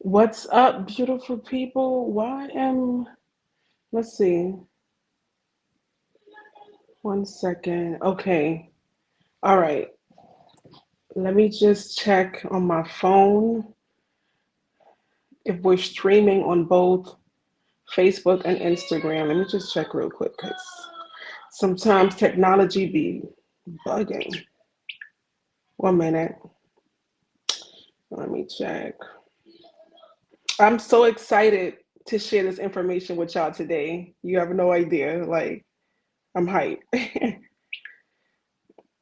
What's up, beautiful people? Let's see, 1 second. Okay, all right. Let me just check on my phone if we're streaming on both Facebook and Instagram. Let me just check real quick because sometimes technology be bugging. 1 minute. Let me check. I'm so excited to share this information with y'all today. You have no idea. Like, I'm hyped.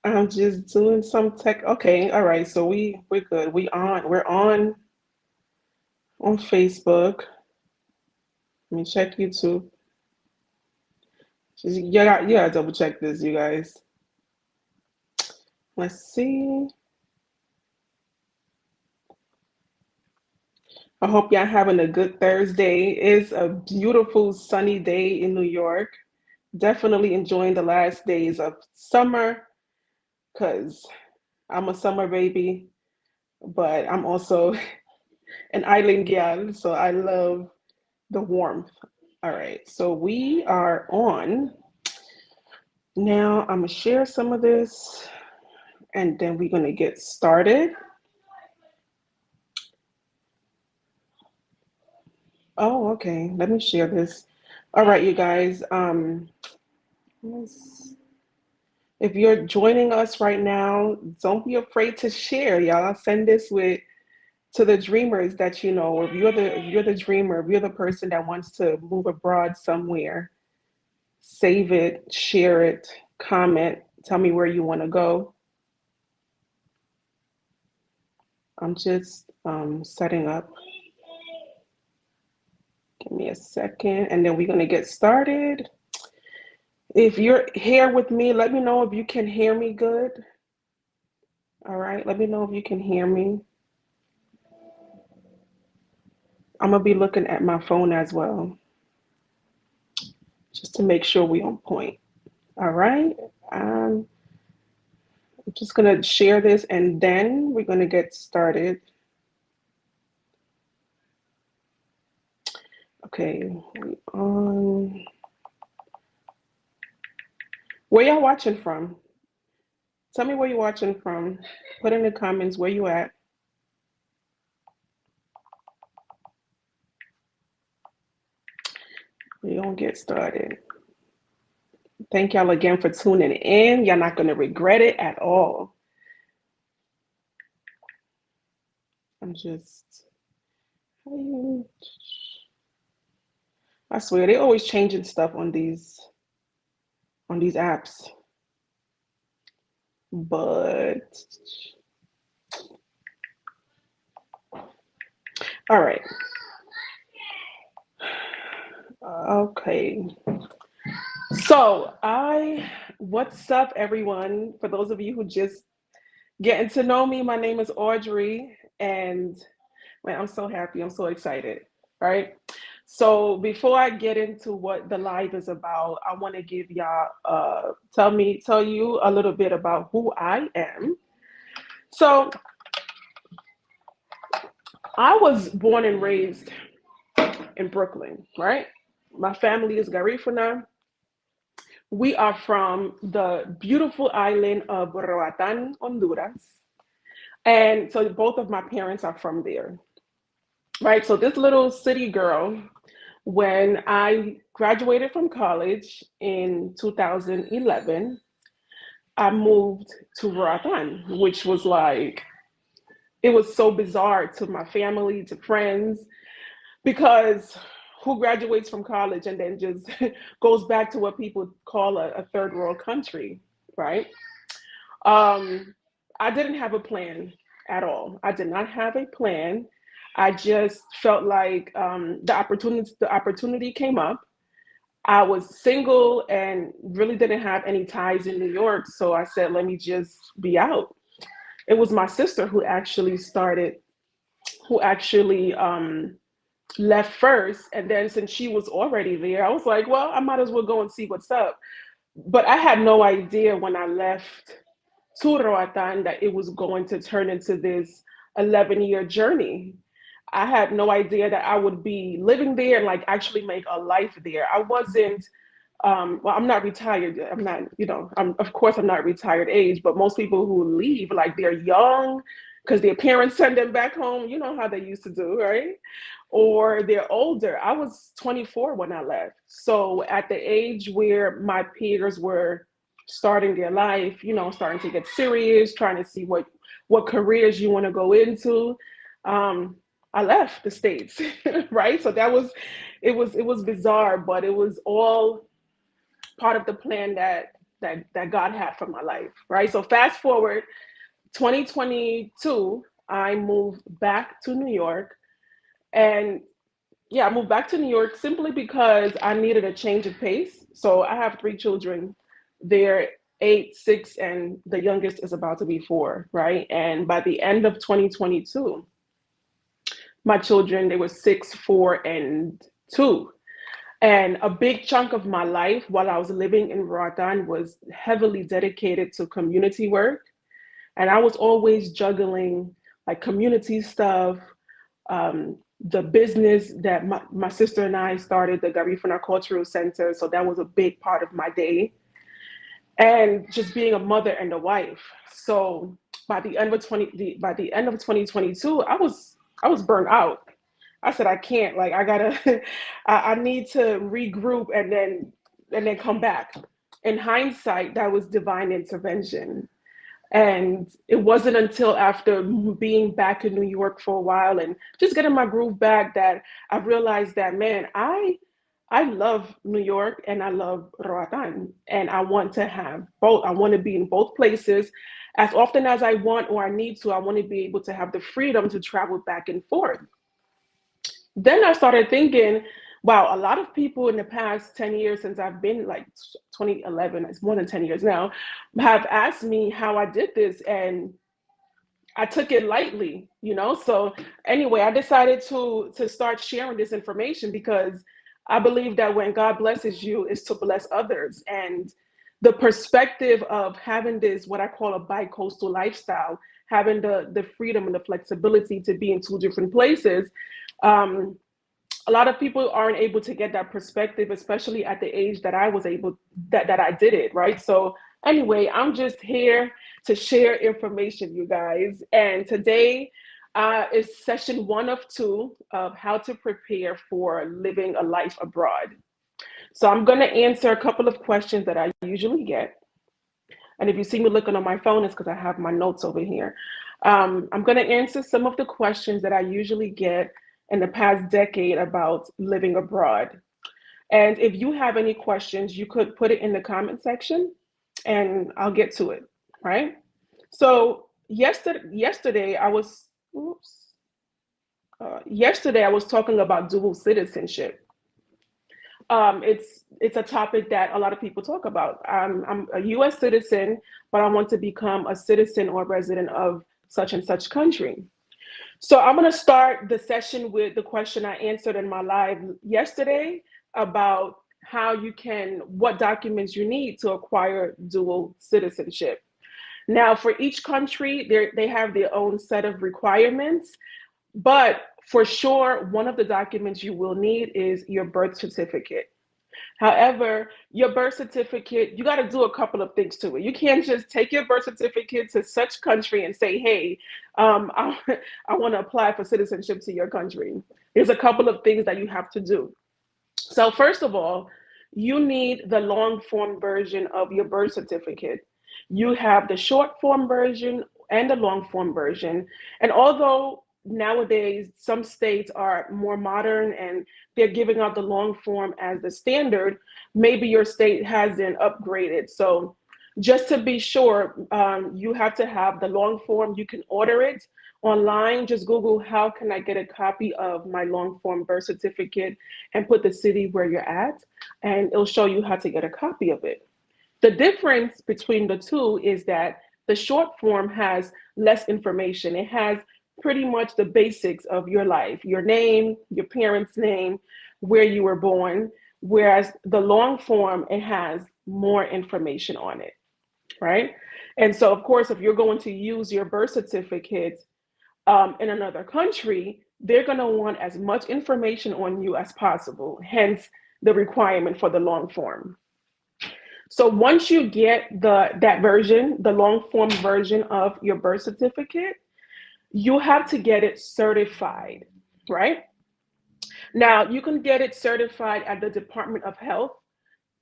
I'm just doing some tech. Okay, all right. So we're good. We're on Facebook. Let me check YouTube. You gotta double check this, you guys. Let's see. I hope y'all having a good Thursday. It's a beautiful sunny day in New York. Definitely enjoying the last days of summer because I'm a summer baby, but I'm also an island gal, so I love the warmth. All right, so we are on. Now I'm gonna share some of this and then we're gonna get started. Oh, okay. Let me share this. All right, you guys. If you're joining us right now, don't be afraid to share, y'all. Send this with to the dreamers that you know. If you're the dreamer, if you're the person that wants to move abroad somewhere, save it, share it, comment, tell me where you want to go. I'm just setting up. Give me a second, and then we're gonna get started. If you're here with me, let me know if you can hear me good. All right, let me know if you can hear me. I'm gonna be looking at my phone as well, just to make sure we on point. All right, um, I'm just gonna share this and then we're gonna get started. Okay, where y'all watching from? Tell me where you're watching from. Put in the comments where you at. We gonna get started. Thank y'all again for tuning in. Y'all not gonna regret it at all. I'm just, I swear they always changing stuff on these apps. But all right. Okay. So what's up, everyone? For those of you who just getting to know me, my name is Audrey, and man, I'm so happy. I'm so excited. Right. So before I get into what the live is about, I want to give y'all tell you a little bit about who I am. So I was born and raised in Brooklyn, right? My family is Garifuna. We are from the beautiful island of Roatan, Honduras. And so both of my parents are from there, right? So this little city girl, when I graduated from college in 2011, I moved to Roatan, which was like, it was so bizarre to my family, to friends, because who graduates from college and then just goes back to what people call a third world country, right? Um, I didn't have a plan at all. I did not have a plan. I just felt like the opportunity came up. I was single and really didn't have any ties in New York, so I said, let me just be out. It was my sister who actually left first, and then since she was already there, I was like, well, I might as well go and see what's up. But I had no idea when I left to Roatan that it was going to turn into this 11-year journey. I had no idea that I would be living there and like actually make a life there. I wasn't well, I'm not retired yet. I'm not, of course I'm not retired age, but most people who leave, like they're young because their parents send them back home. You know how they used to do, right? Or they're older. I was 24 when I left. So at the age where my peers were starting their life, starting to get serious, trying to see what careers you want to go into, um, I left the States, right? So it was bizarre, but it was all part of the plan that God had for my life, right? So fast forward 2022, I moved back to New York, and yeah, I moved back to New York simply because I needed a change of pace. So I have three children. They're 8, 6, and the youngest is about to be 4, right? And by the end of 2022, my children, they were 6, 4, and 2. And a big chunk of my life while I was living in Roatan was heavily dedicated to community work. And I was always juggling like community stuff, the business that my sister and I started, the Garifuna Cultural Center. So that was a big part of my day. And just being a mother and a wife. So by the end of 2022, I was burnt out. I said I can't. Like I gotta, I need to regroup and then come back. In hindsight, that was divine intervention. And it wasn't until after being back in New York for a while and just getting my groove back that I realized that, man, I love New York and I love Roatan, and I want to have both. I want to be in both places as often as I want or I need to. I want to be able to have the freedom to travel back and forth. Then I started thinking, wow, a lot of people in the past 10 years since I've been like 2011, it's more than 10 years now, have asked me how I did this. And I took it lightly. So anyway, I decided to start sharing this information because I believe that when God blesses you, is to bless others. And the perspective of having this, what I call a bi-coastal lifestyle, having the freedom and the flexibility to be in two different places, um, a lot of people aren't able to get that perspective, especially at the age that I was able that I did it, right? So anyway, I'm just here to share information, you guys. And today is session 1 of 2 of how to prepare for living a life abroad. So I'm going to answer a couple of questions that I usually get. And if you see me looking on my phone, it's because I have my notes over here. I'm going to answer some of the questions that I usually get in the past decade about living abroad. And if you have any questions, you could put it in the comment section and I'll get to it, right? So yesterday I was, oops, yesterday I was talking about dual citizenship. It's a topic that a lot of people talk about. I'm a U.S. citizen, but I want to become a citizen or resident of such and such country. So I'm going to start the session with the question I answered in my live yesterday about what documents you need to acquire dual citizenship. Now, for each country, they have their own set of requirements, but for sure, one of the documents you will need is your birth certificate. However, your birth certificate, you got to do a couple of things to it. You can't just take your birth certificate to such country and say, hey, I want to apply for citizenship to your country. There's a couple of things that you have to do. So first of all, you need the long form version of your birth certificate. You have the short form version and the long form version. And although nowadays some states are more modern and they're giving out the long form as the standard, maybe your state hasn't upgraded. So just to be sure, you have to have the long form. You can order it online. Just Google, how can I get a copy of my long form birth certificate, and put the city where you're at, and it'll show you how to get a copy of it. The difference between the two is that the short form has less information. It has pretty much the basics of your life, your name, your parents' name, where you were born, whereas the long form, it has more information on it, right? And so, of course, if you're going to use your birth certificate, in another country, they're going to want as much information on you as possible, hence the requirement for the long form. So once you get that version, the long form version of your birth certificate, you have to get it certified, right? Now, you can get it certified at the Department of Health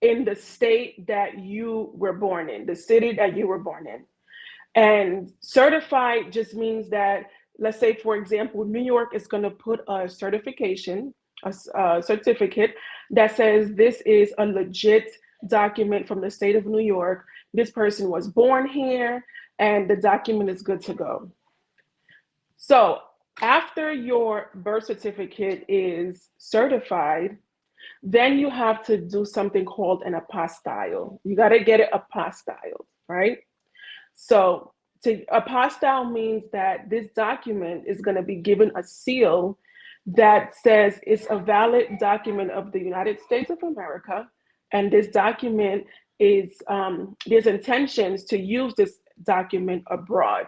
in the state that you were born in, the city that you were born in. And certified just means that, let's say, for example, New York is going to put a certification, a certificate that says this is a legit document from the state of New York. This person was born here, and the document is good to go. So after your birth certificate is certified, then you have to do something called an apostille. You got to get it apostilled, right? So to apostille means that this document is going to be given a seal that says it's a valid document of the United States of America, and this document is there's intentions to use this document abroad.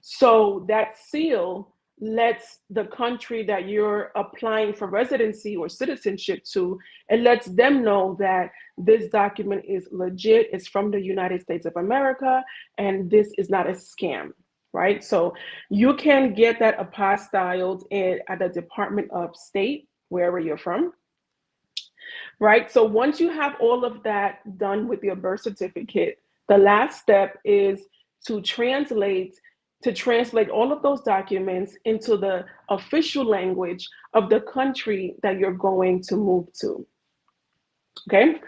So that seal lets the country that you're applying for residency or citizenship to, it lets them know that this document is legit, it's from the United States of America, and this is not a scam, right? So you can get that apostilled at the Department of State, wherever you're from, right? So once you have all of that done with your birth certificate, the last step is to translate all of those documents into the official language of the country that you're going to move to. Okay,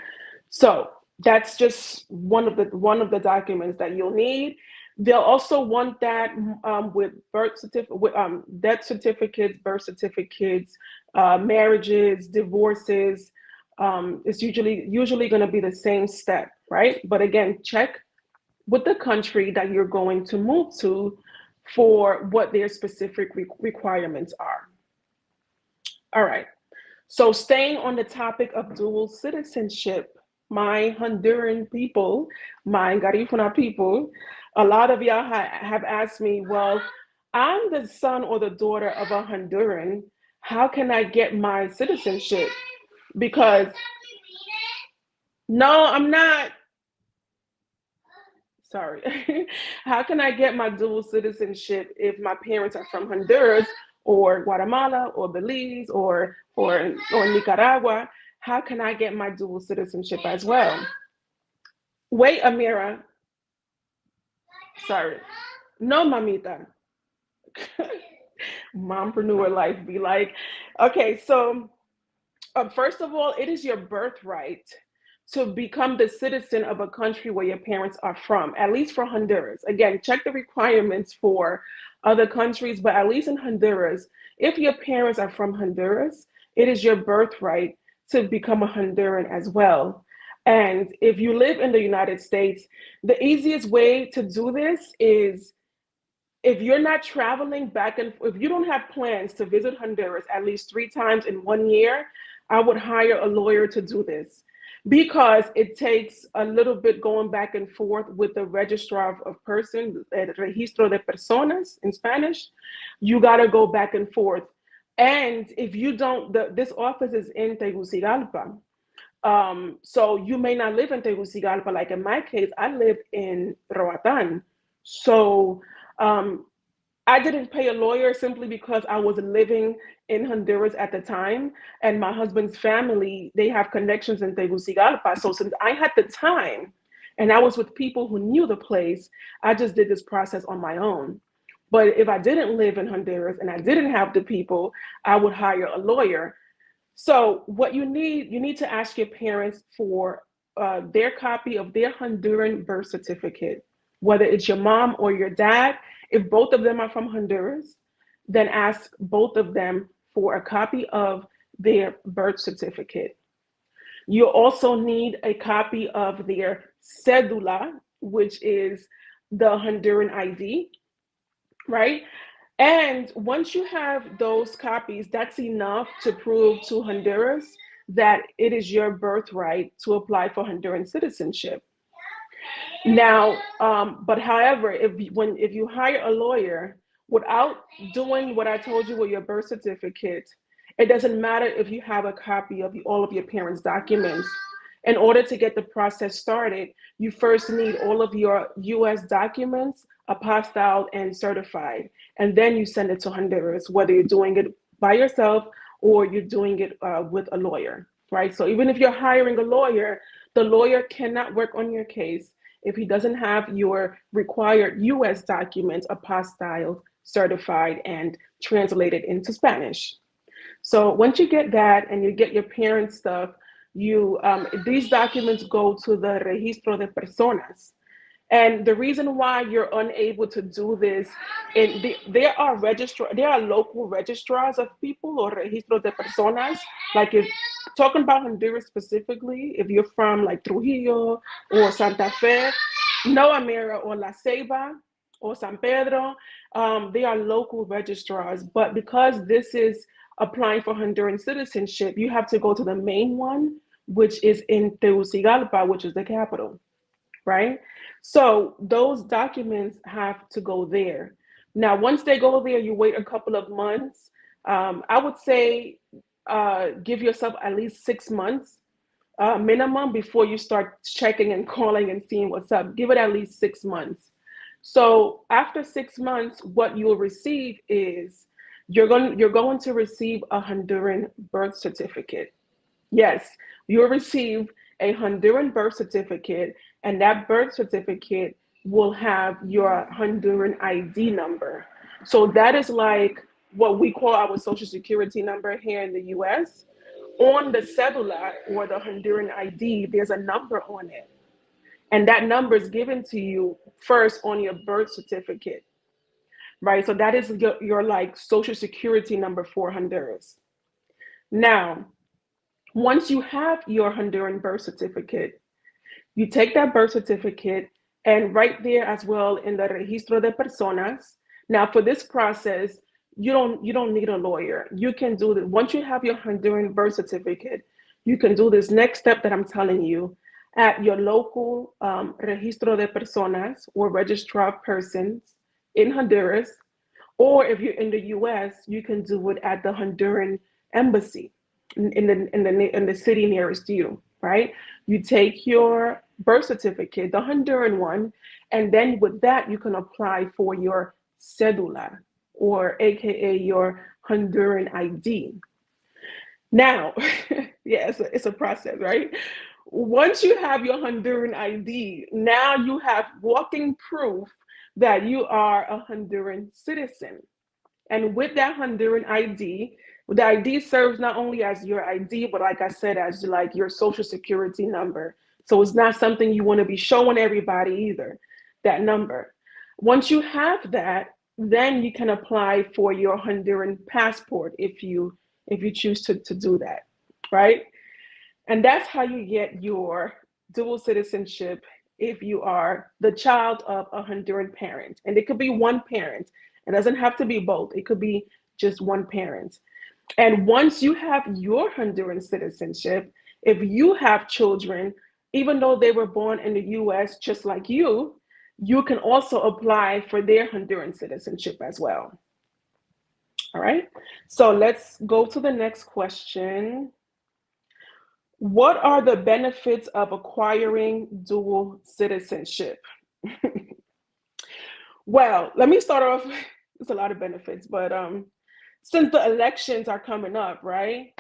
so that's just one of the documents that you'll need. They'll also want that with birth certificate, with death certificates, birth certificates, marriages, divorces. It's usually going to be the same step, right? But again, check with the country that you're going to move to for what their specific requirements are. All right. So staying on the topic of dual citizenship, my Honduran people, my Garifuna people, a lot of y'all have asked me, well, I'm the son or the daughter of a Honduran. How can I get my citizenship? Because no, I'm not. Sorry. How can I get my dual citizenship if my parents are from Honduras or Guatemala or Belize or Nicaragua? How can I get my dual citizenship as well? Wait, Amira. Sorry. No, mamita. Mompreneur life be like, okay, so first of all, it is your birthright to become the citizen of a country where your parents are from, at least for Honduras. Again, check the requirements for other countries, but at least in Honduras, if your parents are from Honduras, it is your birthright to become a Honduran as well. And if you live in the United States, the easiest way to do this is if you're not traveling back and if you don't have plans to visit Honduras at least 3 times in 1 year, I would hire a lawyer to do this because it takes a little bit going back and forth with the registrar of persons, el registro de personas in Spanish. You got to go back and forth. And if you don't, this office is in Tegucigalpa. So you may not live in Tegucigalpa. Like in my case, I live in Roatan. So I didn't pay a lawyer simply because I was living in Honduras at the time, and my husband's family, they have connections in Tegucigalpa. So since I had the time and I was with people who knew the place, I just did this process on my own. But if I didn't live in Honduras and I didn't have the people, I would hire a lawyer. So what you need to ask your parents for their copy of their Honduran birth certificate, whether it's your mom or your dad. If both of them are from Honduras, then ask both of them for a copy of their birth certificate. You also need a copy of their cédula, which is the Honduran ID, right? And once you have those copies, that's enough to prove to Honduras that it is your birthright to apply for Honduran citizenship. Now, but however, if you hire a lawyer, Without doing what I told you with your birth certificate, it doesn't matter if you have a copy of all of your parents' documents. In order to get the process started, you first need all of your US documents apostilled and certified. And then you send it to Honduras, whether you're doing it by yourself or you're doing it with a lawyer, right? So even if you're hiring a lawyer, the lawyer cannot work on your case if he doesn't have your required US documents apostilled, certified, and translated into Spanish. So once you get that and you get your parents' stuff, you these documents go to the registro de personas. And the reason why you're unable to do this, there are local registrars of people or registros de personas. Like if talking about Honduras specifically, if you're from like Trujillo or Santa Fe, Noa Mira or La Ceiba or San Pedro, they are local registrars. But because this is applying for Honduran citizenship, you have to go to the main one, which is in Tegucigalpa, which is the capital, right? So those documents have to go there. Now, once they go there, you wait a couple of months. I would say give yourself at least 6 months minimum before you start checking and calling and seeing what's up. Give it at least 6 months. So after 6 months, what you'll receive is you're going to receive a Honduran birth certificate. Yes, you'll receive a Honduran birth certificate, and that birth certificate will have your Honduran ID number. So that is like what we call our social security number here in the US. On the cedula or the Honduran ID, there's a number on it. And that number is given to you first on your birth certificate, right? So that is your like social security number for Honduras. Now, once you have your Honduran birth certificate, you take that birth certificate and right there as well in the registro de personas. Now for this process, you don't need a lawyer. You can do that once you have your Honduran birth certificate. You can do this next step that I'm telling you at your local registro de personas or registrar of persons in Honduras, or if you're in the US, you can do it at the Honduran embassy in the city nearest you, right? You take your birth certificate, the Honduran one, and then with that you can apply for your cedula or AKA your Honduran ID. Now, yeah, it's a process, right? Once you have your Honduran ID, now you have walking proof that you are a Honduran citizen. And with that Honduran ID, the ID serves not only as your ID, but like I said, as like your social security number. So it's not something you want to be showing everybody either, that number. Once you have that, then you can apply for your Honduran passport if you choose to do that, right? And that's how you get your dual citizenship if you are the child of a Honduran parent. And it could be one parent. It doesn't have to be both. It could be just one parent. And once you have your Honduran citizenship, if you have children, even though they were born in the US just like you can also apply for their Honduran citizenship as well. All right. So let's go to the next question. What are the benefits of acquiring dual citizenship? Well, let me start off. There's a lot of benefits, but since the elections are coming up, right?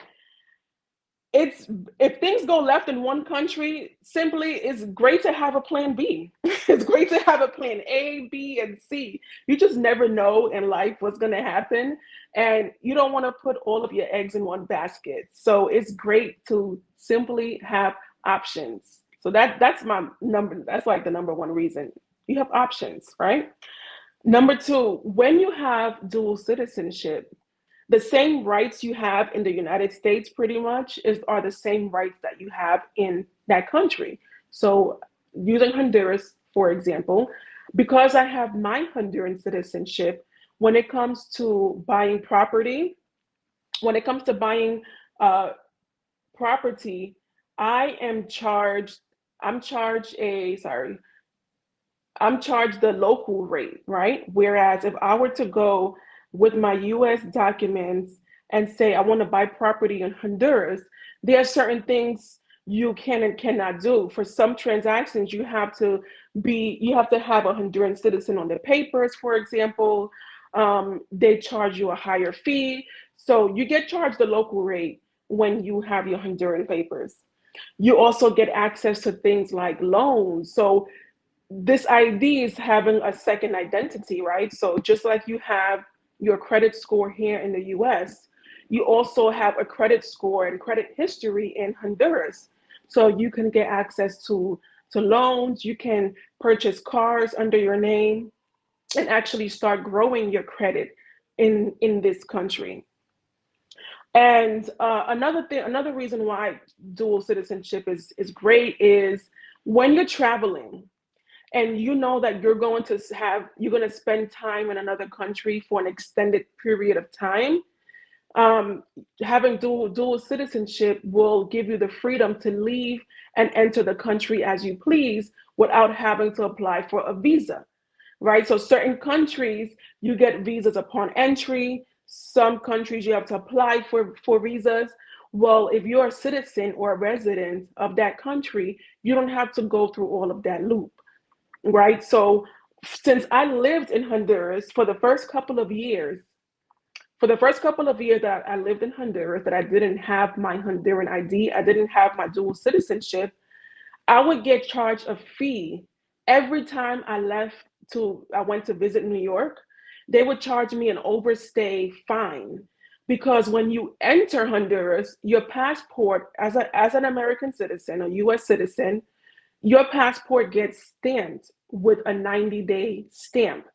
It's if things go left in one country, simply it's great to have a plan B. It's great to have a plan A, B, and C. You just never know in life what's going to happen, and you don't want to put all of your eggs in one basket. So it's great to simply have options. So that's my number. That's like the number one reason you have options, right? Number two, when you have dual citizenship, the same rights you have in the United States pretty much are the same rights that you have in that country. So using Honduras, for example, because I have my Honduran citizenship, when it comes to buying property, when it comes to buying uh, property, I am charged, I'm charged a, sorry, I'm charged the local rate, right? Whereas if I were to go with my US documents and say I want to buy property in Honduras, there are certain things you can and cannot do. For some transactions, you have to have a Honduran citizen on the papers, for example. They charge you a higher fee. So you get charged the local rate when you have your Honduran papers. You also get access to things like loans. So this ID is having a second identity, right? So just like you have your credit score here in the US, you also have a credit score and credit history in Honduras. So you can get access to loans, you can purchase cars under your name and actually start growing your credit in this country. And another reason why dual citizenship is great is when you're traveling and you know that you're going to spend time in another country for an extended period of time. um, Having dual citizenship will give you the freedom to leave and enter the country as you please without having to apply for a visa, right? So certain countries you get visas upon entry. Some countries you have to apply for visas. Well, if you're a citizen or a resident of that country, you don't have to go through all of that loop, right? So since I lived in Honduras for the first couple of years that I lived in Honduras, that I didn't have my Honduran ID, I didn't have my dual citizenship, I would get charged a fee every time I went to visit New York. They would charge me an overstay fine because when you enter Honduras, your passport as an American citizen, a US citizen, your passport gets stamped with a 90-day stamp,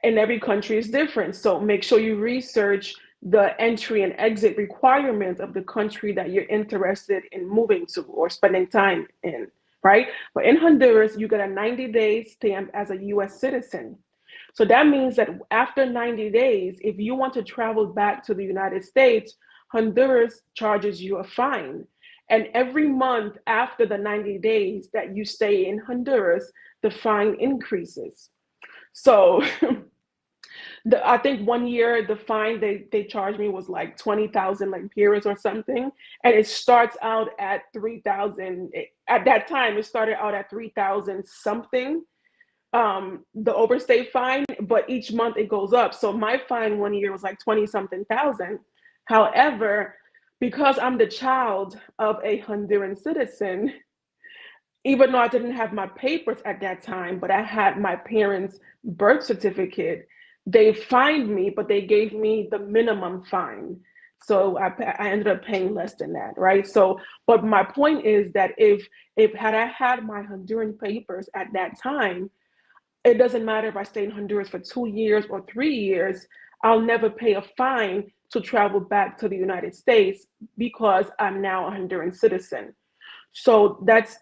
and every country is different. So make sure you research the entry and exit requirements of the country that you're interested in moving to or spending time in, right? But in Honduras, you get a 90-day stamp as a US citizen. So that means that after 90 days, if you want to travel back to the United States, Honduras charges you a fine. And every month after the 90 days that you stay in Honduras, the fine increases. So I think one year the fine they charged me was like 20,000 lempiras or something, and it starts out at 3,000. At that time, it started out at 3,000 something, the overstay fine, but each month it goes up. So my fine one year was like 20 something thousand. However, because I'm the child of a Honduran citizen, even though I didn't have my papers at that time, but I had my parents' birth certificate, they fined me, but they gave me the minimum fine. So I ended up paying less than that, right? So, but my point is that if had I had my Honduran papers at that time, it doesn't matter if I stay in Honduras for 2 years or 3 years, I'll never pay a fine to travel back to the United States because I'm now a Honduran citizen. So that's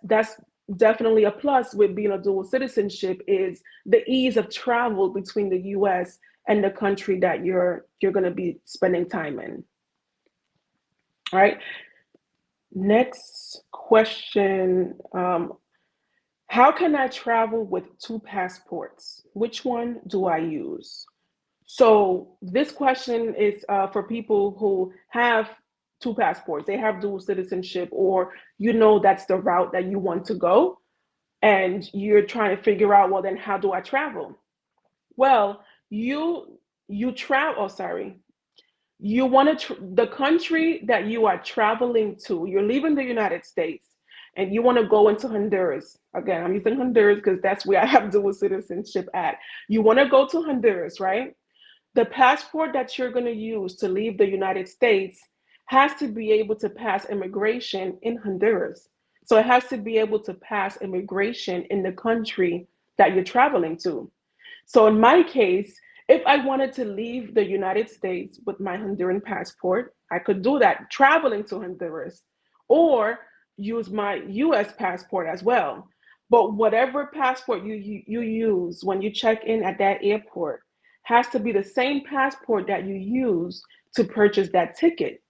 definitely a plus with being a dual citizenship is the ease of travel between the US and the country that you're going to be spending time in. All right. Next question. How can I travel with two passports? Which one do I use? So this question is for people who have two passports. They have dual citizenship, or that's the route that you want to go, and you're trying to figure out, well, then how do I travel? Well, you travel. Oh, sorry. You want to the country that you are traveling to. You're leaving the United States, and you want to go into Honduras. Again, I'm using Honduras because that's where I have dual citizenship at. You want to go to Honduras, right? The passport that you're going to use to leave the United States has to be able to pass immigration in Honduras. So it has to be able to pass immigration in the country that you're traveling to. So in my case, if I wanted to leave the United States with my Honduran passport, I could do that traveling to Honduras or use my US passport as well. But whatever passport you use when you check in at that airport has to be the same passport that you use to purchase that ticket.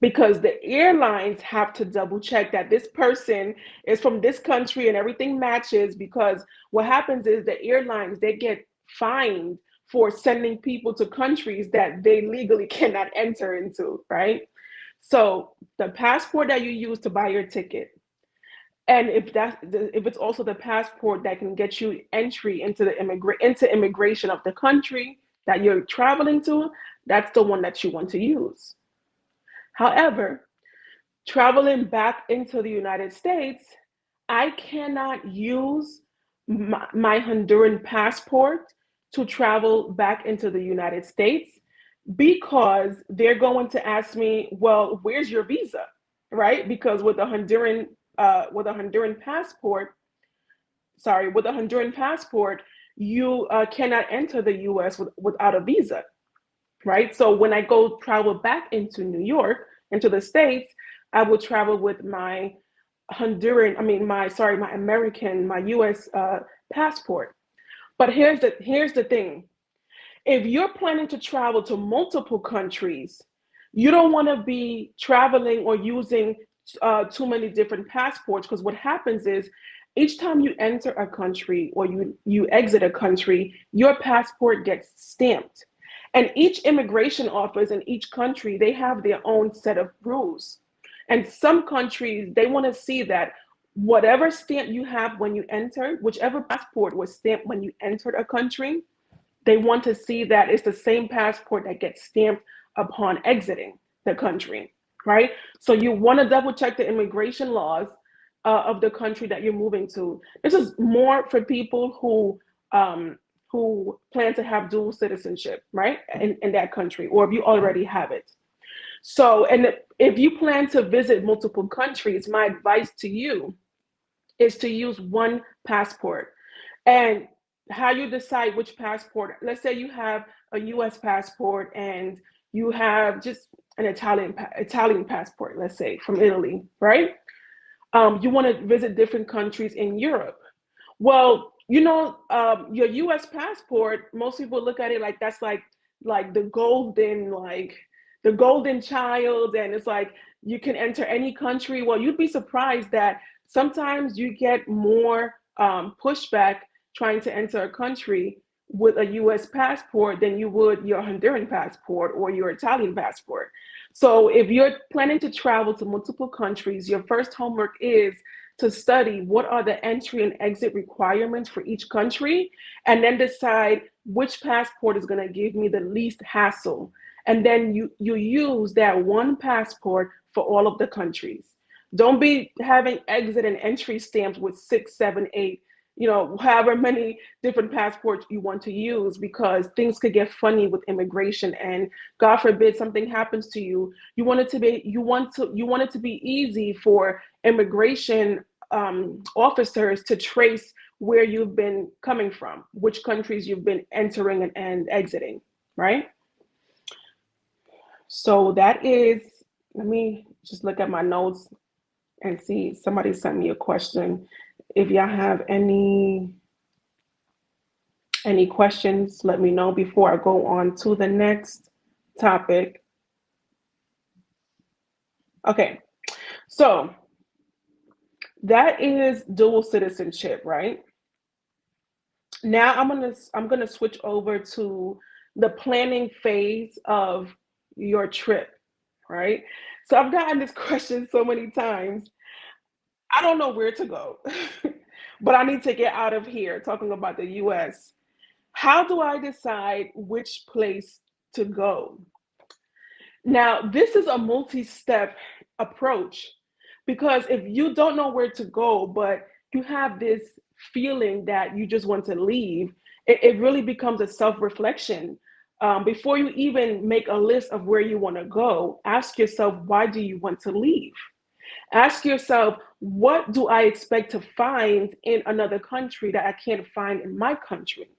because the airlines have to double check that this person is from this country and everything matches. Because what happens is the airlines, they get fined for sending people to countries that they legally cannot enter into, right? So the passport that you use to buy your ticket, and if it's also the passport that can get you entry into the immigration of the country that you're traveling to, that's the one that you want to use. However, traveling back into the United States, I cannot use my Honduran passport to travel back into the United States, because they're going to ask me, well, where's your visa? Right? Because with a Honduran passport, with a Honduran passport, you cannot enter the US without a visa, right? So when I go travel back into New York, into the States, I will travel with my my American, my US passport. But here's the thing. If you're planning to travel to multiple countries, you don't want to be traveling or using too many different passports, because what happens is each time you enter a country or you exit a country, your passport gets stamped. And each immigration office in each country, they have their own set of rules. And some countries, they want to see that whatever stamp you have when you enter, whichever passport was stamped when you entered a country, they want to see that it's the same passport that gets stamped upon exiting the country, right? So you want to double check the immigration laws of the country that you're moving to. This is more for people who plan to have dual citizenship, right, in that country, or if you already have it. So, and if you plan to visit multiple countries, my advice to you is to use one passport. And how you decide which passport, let's say you have a US passport and you have just an Italian passport, let's say from Italy, right? You want to visit different countries in Europe. Well, your US passport, most people look at it like that's like the golden child, and it's like you can enter any country. Well, you'd be surprised that sometimes you get more pushback trying to enter a country with a US passport than you would your Honduran passport or your Italian passport. So if you're planning to travel to multiple countries, your first homework is to study what are the entry and exit requirements for each country, and then decide which passport is going to give me the least hassle. And then you use that one passport for all of the countries. Don't be having exit and entry stamps with 6, 7, 8, however many different passports you want to use, because things could get funny with immigration, and God forbid something happens to you. You want it to be easy for immigration officers to trace where you've been coming from, which countries you've been entering and exiting, right? So that is, let me just look at my notes and see, somebody sent me a question. If y'all have any questions, let me know before I go on to the next topic. Okay, so that is dual citizenship, right? Now I'm gonna switch over to the planning phase of your trip, right? So I've gotten this question so many times. I don't know where to go, but I need to get out of here talking about the US. How do I decide which place to go? Now, this is a multi step approach, because if you don't know where to go, but you have this feeling that you just want to leave, it really becomes a self reflection. Before you even make a list of where you want to go, ask yourself, why do you want to leave? Ask yourself, what do I expect to find in another country that I can't find in my country?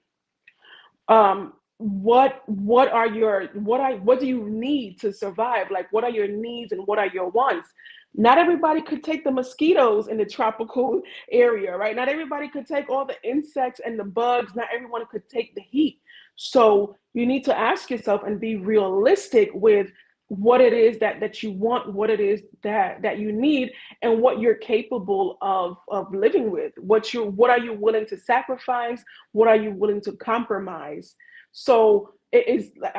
What do you need to survive? Like, what are your needs and what are your wants? Not everybody could take the mosquitoes in the tropical area, right? Not everybody could take all the insects and the bugs. Not everyone could take the heat. So you need to ask yourself and be realistic with what it is that you want, what it is that you need, and what you're capable of living with. What are you willing to sacrifice? What are you willing to compromise? So it is, like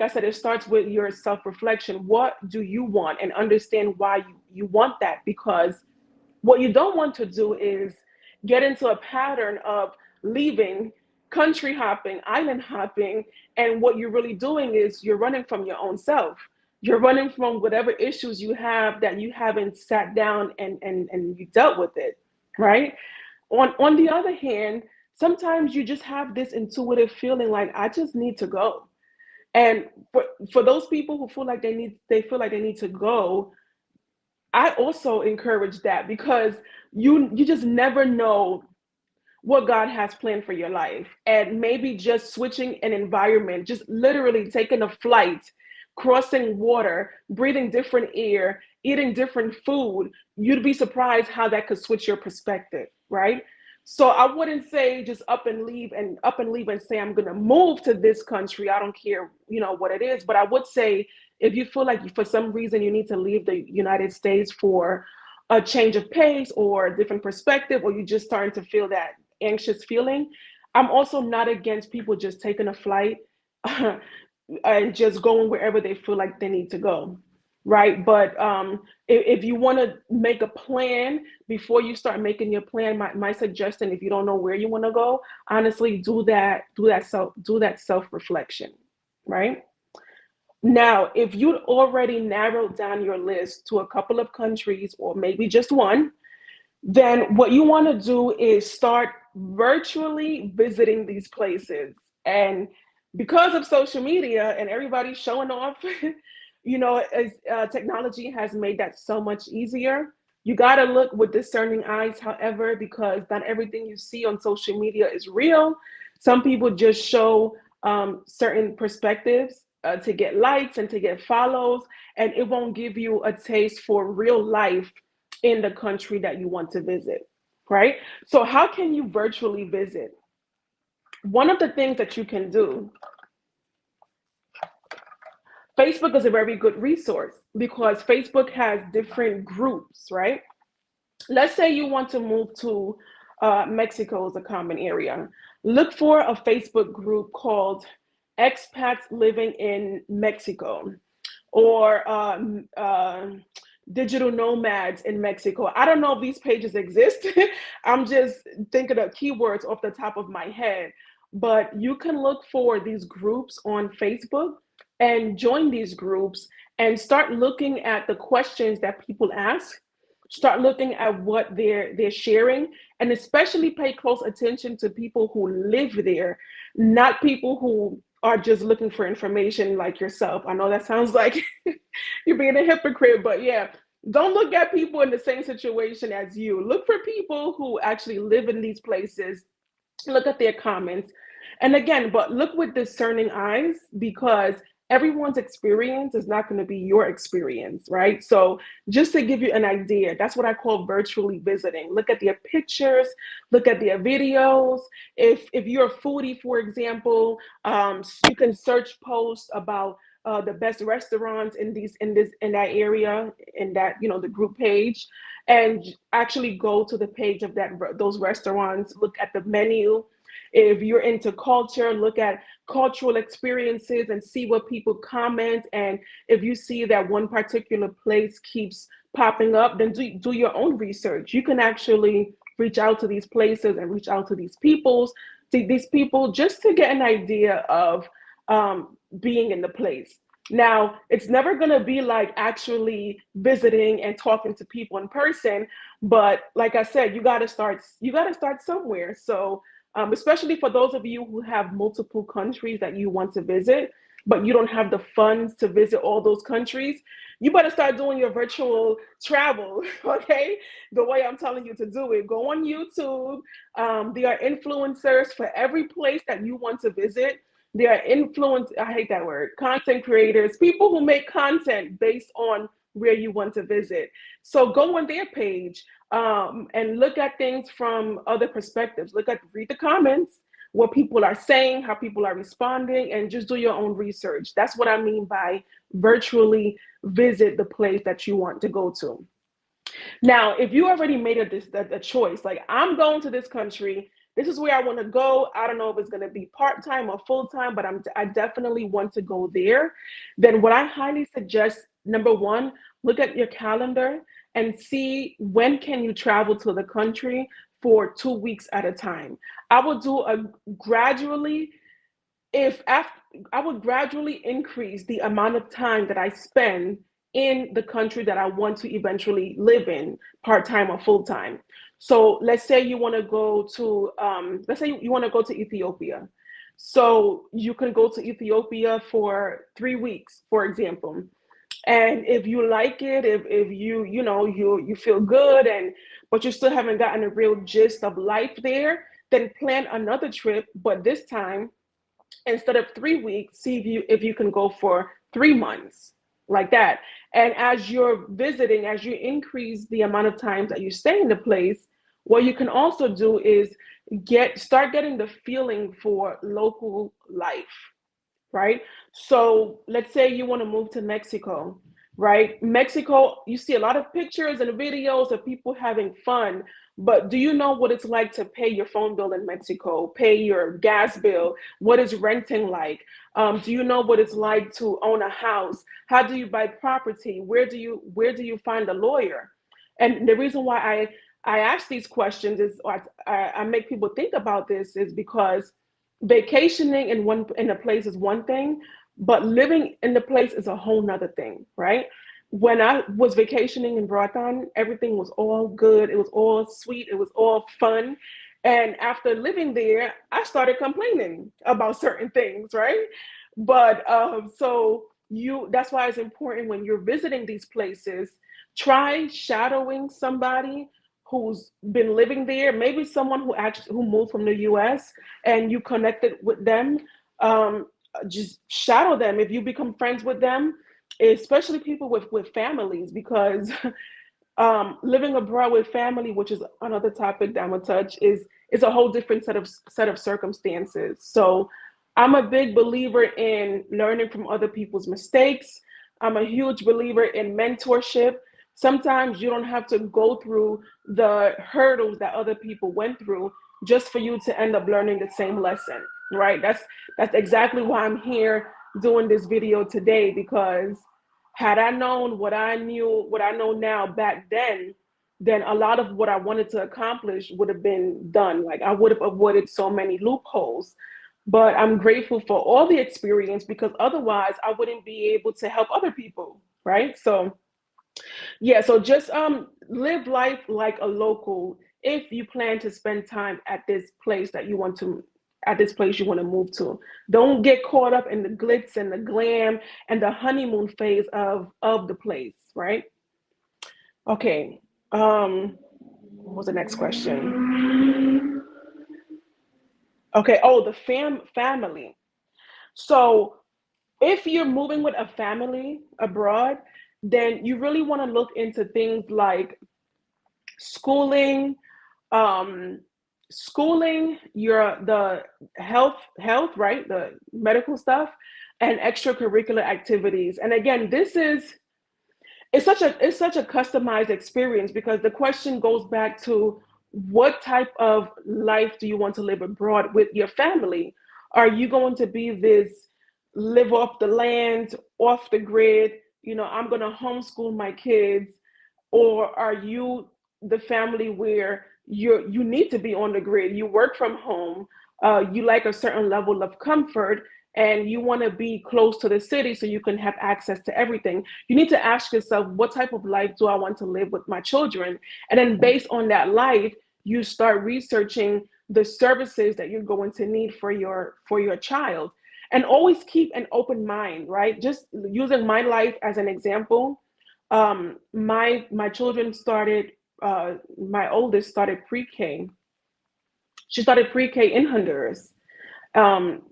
I said, it starts with your self-reflection. What do you want? And understand why you want that. Because what you don't want to do is get into a pattern of leaving, country hopping, island hopping, and what you're really doing is you're running from your own self. You're running from whatever issues you have that you haven't sat down and you dealt with it, right? On the other hand, sometimes you just have this intuitive feeling like I just need to go. And for those people who feel like they need to go, I also encourage that, because you just never know what God has planned for your life. And maybe just switching an environment, just literally taking a flight, crossing water, breathing different air, eating different food, you'd be surprised how that could switch your perspective, right? So I wouldn't say just up and leave and say I'm going to move to this country. I don't care, what it is, but I would say if you feel like for some reason you need to leave the United States for a change of pace or a different perspective, or you're just starting to feel that anxious feeling, I'm also not against people just taking a flight and just going wherever they feel like they need to go, right? But if you want to make a plan before you start making your plan, my suggestion, if you don't know where you want to go, honestly, do that self reflection, right? Now, if you'd already narrowed down your list to a couple of countries or maybe just one, then what you want to do is start virtually visiting these places. And because of social media and everybody showing off, technology has made that so much easier. You got to look with discerning eyes, however, because not everything you see on social media is real. Some people just show certain perspectives to get likes and to get follows, and it won't give you a taste for real life in the country that you want to visit, right? So, how can you virtually visit? One of the things that you can do, Facebook is a very good resource because Facebook has different groups, right? Let's say you want to move to Mexico is a common area. Look for a Facebook group called Expats Living in Mexico, or digital nomads in Mexico. I don't know if these pages exist. I'm just thinking of keywords off the top of my head. But you can look for these groups on Facebook and join these groups and start looking at the questions that people ask. Start looking at what they're sharing, and especially pay close attention to people who live there, not people who are just looking for information like yourself. I know that sounds like you're being a hypocrite, but yeah, don't look at people in the same situation as you. Look for people who actually live in these places, look at their comments. And again, but look with discerning eyes, because everyone's experience is not going to be your experience, right? So just to give you an idea, that's what I call virtually visiting. Look at their pictures, look at their videos. If you're a foodie, for example, you can search posts about the best restaurants in that area, in that, the group page, and actually go to the page of those restaurants, look at the menu. If you're into culture, look at cultural experiences and see what people comment. And if you see that one particular place keeps popping up, then do your own research. You can actually reach out to these places and reach out to these people just to get an idea of being in the place. Now, it's never going to be like actually visiting and talking to people in person, but like I said, you got to start somewhere. So, especially for those of you who have multiple countries that you want to visit, but you don't have the funds to visit all those countries, you better start doing your virtual travel, okay? The way I'm telling you to do it. Go on YouTube. There are influencers for every place that you want to visit. There are I hate that word, content creators, people who make content based on where you want to visit. So go on their page and look at things from other perspectives. Read the comments, what people are saying, how people are responding, and just do your own research. That's what I mean by virtually visit the place that you want to go to. Now, if you already made a choice, like I'm going to this country, this is where I want to go. I don't know if it's going to be part time or full time, but I definitely want to go there. Then what I highly suggest, number one, look at your calendar and see when can you travel to the country for 2 weeks at a time. I will do a gradually if after I would gradually increase the amount of time that I spend in the country that I want to eventually live in, part time or full time. So let's say you want to go to, let's say you want to go to Ethiopia. So you can go to Ethiopia for 3 weeks, for example. And if you like it, if you feel good, and but you still haven't gotten a real gist of life there, then plan another trip. But this time, instead of 3 weeks, see if you can go for 3 months, like that. And as you're visiting, as you increase the amount of times that you stay in the place, what you can also do is start getting the feeling for local life, right? So let's say you want to move to Mexico, right? Mexico, you see a lot of pictures and videos of people having fun, but do you know what it's like to pay your phone bill in Mexico, pay your gas bill? What is renting like? Do you know what it's like to own a house? How do you buy property? Where do you find a lawyer? And the reason why I ask these questions is, I make people think about this, is because vacationing in a place is one thing, but living in the place is a whole nother thing, right? When I was vacationing in Roatan, everything was all good, it was all sweet, it was all fun. And after living there, I started complaining about certain things, right? But so you that's why it's important when you're visiting these places, try shadowing somebody who's been living there, maybe someone who moved from the US and you connected with them. Just shadow them if you become friends with them, especially people with families, because living abroad with family, which is another topic that I'm gonna touch, is a whole different set of circumstances. So I'm a big believer in learning from other people's mistakes. I'm a huge believer in mentorship. Sometimes you don't have to go through the hurdles that other people went through just for you to end up learning the same lesson, right? That's exactly why I'm here doing this video today, because had I known what I know now back then a lot of what I wanted to accomplish would have been done. Like I would have avoided so many loopholes. But I'm grateful for all the experience, because otherwise I wouldn't be able to help other people, right? So yeah, so just live life like a local if you plan to spend time at this place you want to move to. Don't get caught up in the glitz and the glam and the honeymoon phase of the place, right? Okay. What was the next question? Okay, oh, the family. So if you're moving with a family abroad, then you really want to look into things like schooling, um, the health, right? The medical stuff, and extracurricular activities. And again, it's such a customized experience, because the question goes back to what type of life do you want to live abroad with your family? Are you going to be this live off the land, off the grid, I'm going to homeschool my kids? Or are you the family where you need to be on the grid, you work from home, you like a certain level of comfort, and you want to be close to the city so you can have access to everything? You need to ask yourself, what type of life do I want to live with my children? And then based on that life, you start researching the services that you're going to need for your child. And always keep an open mind, right? Just using my life as an example, my children started my oldest started pre-K. She started pre-K in Honduras,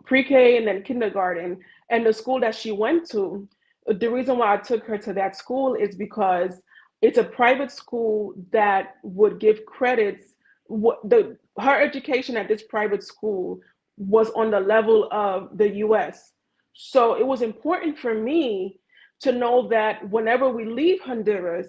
pre-K and then kindergarten. And the school that she went to, the reason why I took her to that school is because it's a private school that would give credits. Her education at this private school was on the level of the US. So it was important for me to know that whenever we leave Honduras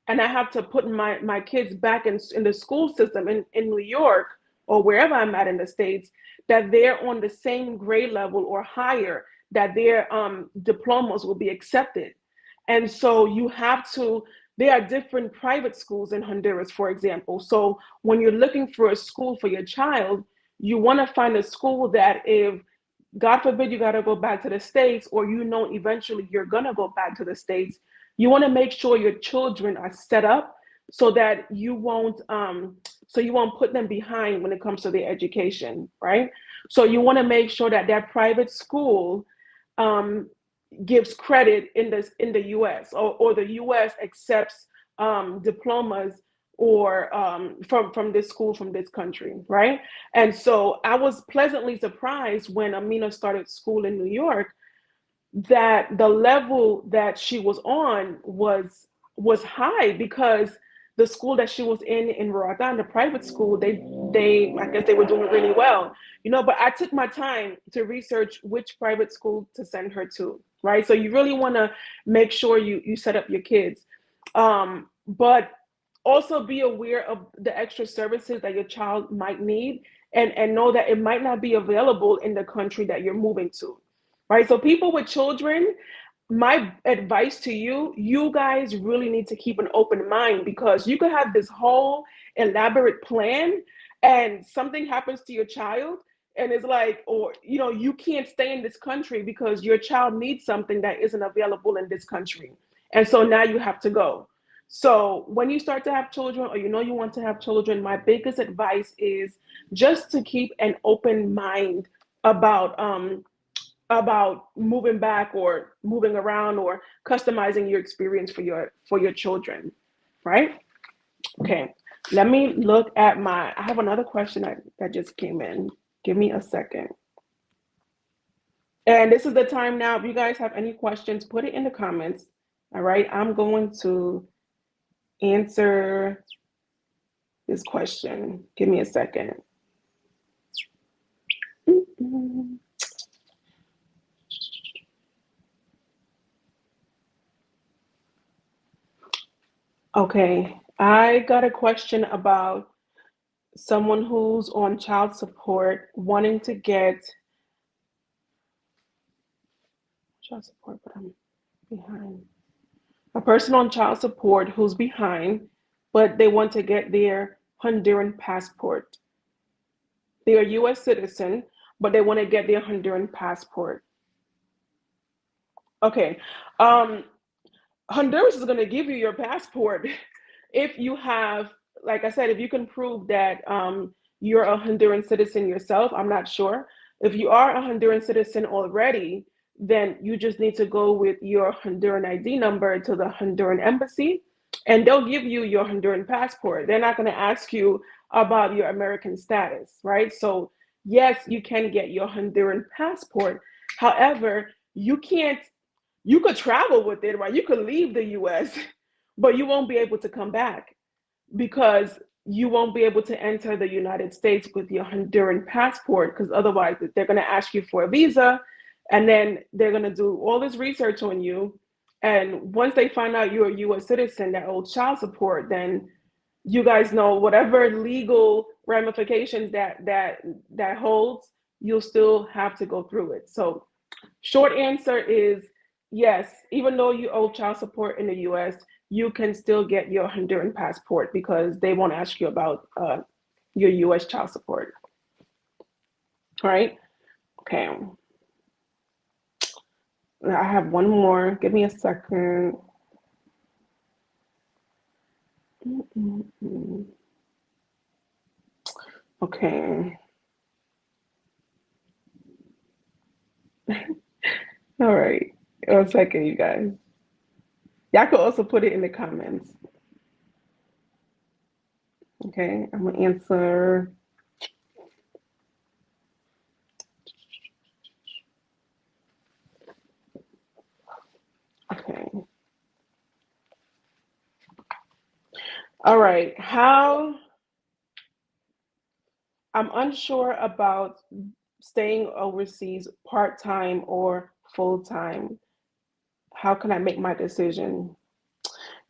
and I have to put my kids back in the school system in New York or wherever I'm at in the States, that they're on the same grade level or higher, that their diplomas will be accepted. And so you have to, there are different private schools in Honduras, for example. So when you're looking for a school for your child, you want to find a school that if God forbid you got to go back to the States, or you know eventually you're going to go back to the States, you want to make sure your children are set up so that you won't put them behind when it comes to their education, right? So you want to make sure that that private school um, gives credit in the US, or the US accepts diplomas or from this school from this country, right? And so I was pleasantly surprised when Amina started school in New York that the level that she was on was high, because the school that she was in Roatan, the private school, they I guess they were doing really well, but I took my time to research which private school to send her to, right? So you really want to make sure you set up your kids, but also be aware of the extra services that your child might need, and know that it might not be available in the country that you're moving to, right? So people with children, my advice to you, you guys really need to keep an open mind, because you could have this whole elaborate plan and something happens to your child, and it's like, or you can't stay in this country because your child needs something that isn't available in this country. And so now you have to go. So when you start to have children, or you want to have children, my biggest advice is just to keep an open mind about moving back or moving around or customizing your experience for your children, right? Okay, let me look at I have another question that just came in. Give me a second. And this is the time now. If you guys have any questions, put it in the comments. All right, I'm going to answer this question. Give me a second. Okay, I got a question about someone who's on child support wanting to get child support, but I'm behind. A person on child support who's behind, but they want to get their Honduran passport. They're a US citizen, but they want to get their Honduran passport. Okay. Um, Honduras is going to give you your passport if you have, like I said, if you can prove that you're a Honduran citizen yourself. I'm not sure. If you are a Honduran citizen already, then you just need to go with your Honduran ID number to the Honduran embassy, and they'll give you your Honduran passport. They're not going to ask you about your American status, right? So, yes, you can get your Honduran passport. However, you could travel with it, right? You could leave the US, but you won't be able to come back, because you won't be able to enter the United States with your Honduran passport, because otherwise they're going to ask you for a visa, and then they're going to do all this research on you. And once they find out you're a US citizen that owes child support, then you guys know whatever legal ramifications that holds, you'll still have to go through it. So short answer is yes, even though you owe child support in the US, you can still get your Honduran passport, because they won't ask you about your US child support. All right? Okay. I have one more. Give me a second. Okay. All right. One second, you guys. Y'all could also put it in the comments. Okay, I'm gonna answer. Okay. All right. I'm unsure about staying overseas part-time or full-time? How can I make my decision?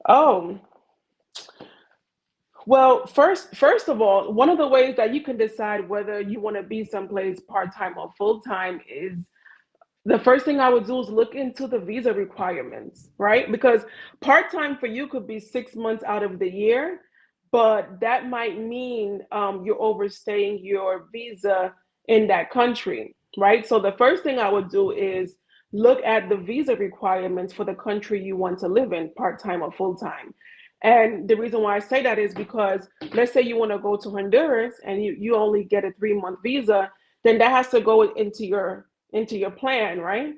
Oh, well, first of all, one of the ways that you can decide whether you want to be someplace part-time or full-time is the first thing I would do is look into the visa requirements, right? Because part time for you could be 6 months out of the year, but that might mean you're overstaying your visa in that country, right? So the first thing I would do is look at the visa requirements for the country you want to live in, part time or full time. And the reason why I say that is because let's say you want to go to Honduras and you only get a 3 month visa, then that has to go into your plan, right?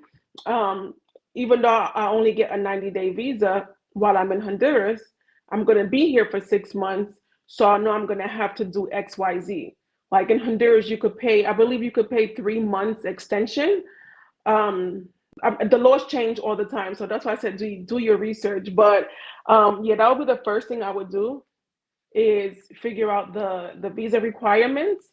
Um, Even though I only get a 90-day visa while I'm in Honduras, I'm going to be here for 6 months. So I know I'm going to have to do XYZ. Like in Honduras, you could pay, I believe you could pay 3 months extension. Um, the laws change all the time. So that's why I said do your research. But yeah, that would be the first thing I would do is figure out the visa requirements,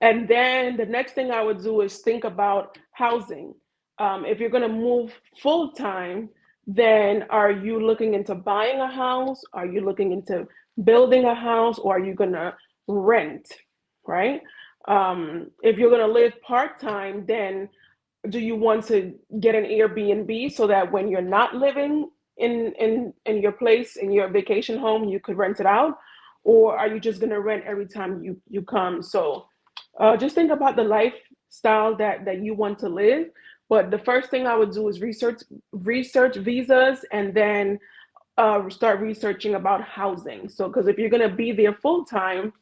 and then the next thing I would do is think about housing. If you're going to move full time, then are you looking into buying a house? Are you looking into building a house? Or are you going to rent? Right? If you're going to live part time, then do you want to get an Airbnb so that when you're not living in your place in your vacation home, you could rent it out? Or are you just going to rent every time you come? So just think about the lifestyle that you want to live. But the first thing I would do is research visas, and then start researching about housing. So because if you're going to be there full time,